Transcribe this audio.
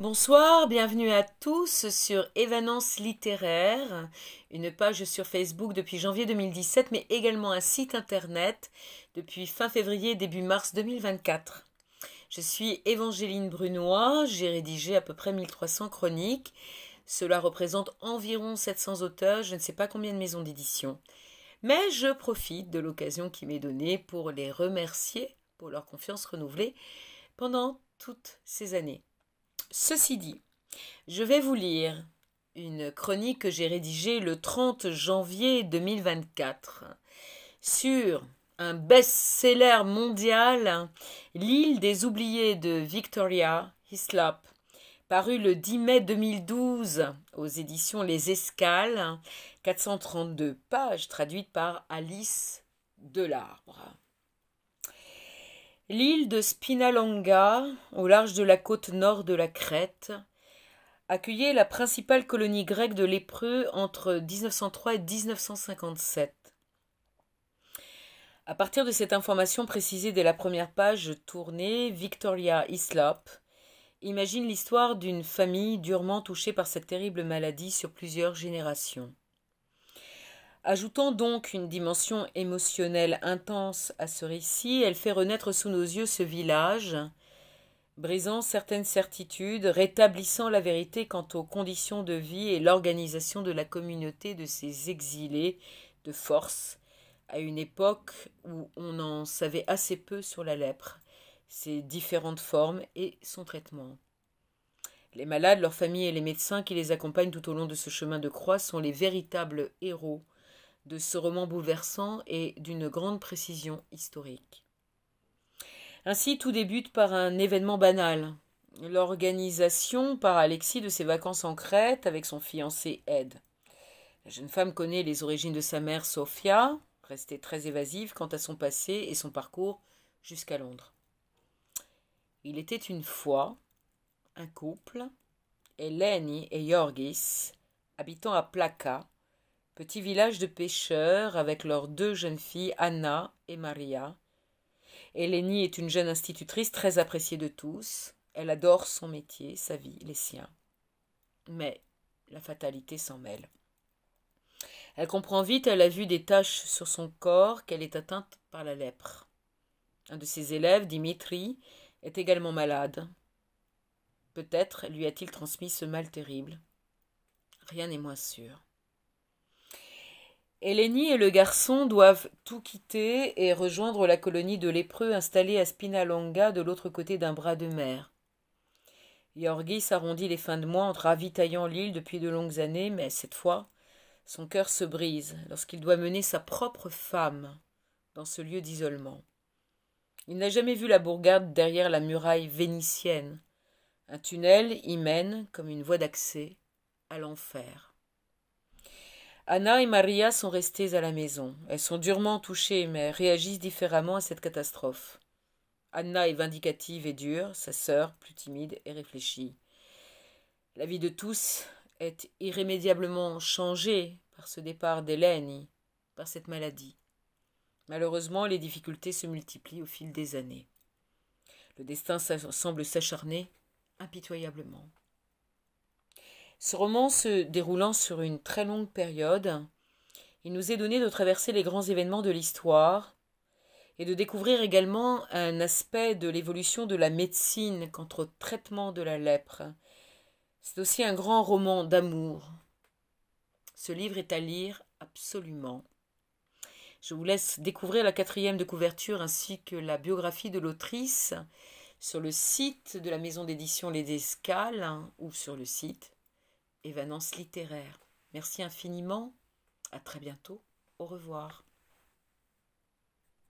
Bonsoir, bienvenue à tous sur Évanence littéraire, une page sur Facebook depuis janvier 2017, mais également un site internet depuis fin février, début mars 2024. Je suis Évangéline Brunois, j'ai rédigé à peu près 1300 chroniques. Cela représente environ 700 auteurs, je ne sais pas combien de maisons d'édition. Mais je profite de l'occasion qui m'est donnée pour les remercier pour leur confiance renouvelée pendant toutes ces années. Ceci dit, je vais vous lire une chronique que j'ai rédigée le 30 janvier 2024 sur un best-seller mondial, L'île des oubliés de Victoria Hislop, paru le 10 mai 2012 aux éditions Les Escales, 432 pages traduites par Alice Delarbre. L'île de Spinalonga, au large de la côte nord de la Crète, accueillait la principale colonie grecque de lépreux entre 1903 et 1957. À partir de cette information précisée dès la première page tournée, Victoria Hislop imagine l'histoire d'une famille durement touchée par cette terrible maladie sur plusieurs générations. Ajoutant donc une dimension émotionnelle intense à ce récit, elle fait renaître sous nos yeux ce village, brisant certaines certitudes, rétablissant la vérité quant aux conditions de vie et l'organisation de la communauté de ces exilés de force, à une époque où on en savait assez peu sur la lèpre, ses différentes formes et son traitement. Les malades, leurs familles et les médecins qui les accompagnent tout au long de ce chemin de croix sont les véritables héros de ce roman bouleversant et d'une grande précision historique. Ainsi, tout débute par un événement banal, l'organisation par Alexis de ses vacances en Crète avec son fiancé Ed. La jeune femme connaît les origines de sa mère Sophia, restée très évasive quant à son passé et son parcours jusqu'à Londres. Il était une fois un couple, Eleni et Yorgis, habitant à Plaka, petit village de pêcheurs avec leurs deux jeunes filles, Anna et Maria. Eleni est une jeune institutrice très appréciée de tous. Elle adore son métier, sa vie, les siens. Mais la fatalité s'en mêle. Elle comprend vite à la vue des taches sur son corps qu'elle est atteinte par la lèpre. Un de ses élèves, Dimitri, est également malade. Peut-être lui a-t-il transmis ce mal terrible. Rien n'est moins sûr. Eleni et le garçon doivent tout quitter et rejoindre la colonie de lépreux installée à Spinalonga de l'autre côté d'un bras de mer. Yorgis arrondit les fins de mois en ravitaillant l'île depuis de longues années, mais cette fois, son cœur se brise lorsqu'il doit mener sa propre femme dans ce lieu d'isolement. Il n'a jamais vu la bourgade derrière la muraille vénitienne. Un tunnel y mène, comme une voie d'accès, à l'enfer. Anna et Maria sont restées à la maison. Elles sont durement touchées, mais réagissent différemment à cette catastrophe. Anna est vindicative et dure, sa sœur, plus timide et réfléchie. La vie de tous est irrémédiablement changée par ce départ d'Hélène, par cette maladie. Malheureusement, les difficultés se multiplient au fil des années. Le destin semble s'acharner impitoyablement. Ce roman se déroulant sur une très longue période, il nous est donné de traverser les grands événements de l'histoire et de découvrir également un aspect de l'évolution de la médecine quant au traitement de la lèpre. C'est aussi un grand roman d'amour. Ce livre est à lire absolument. Je vous laisse découvrir la 4e de couverture ainsi que la biographie de l'autrice sur le site de la maison d'édition Les Escales ou sur le site Évanence littéraire. Merci infiniment. À très bientôt. Au revoir.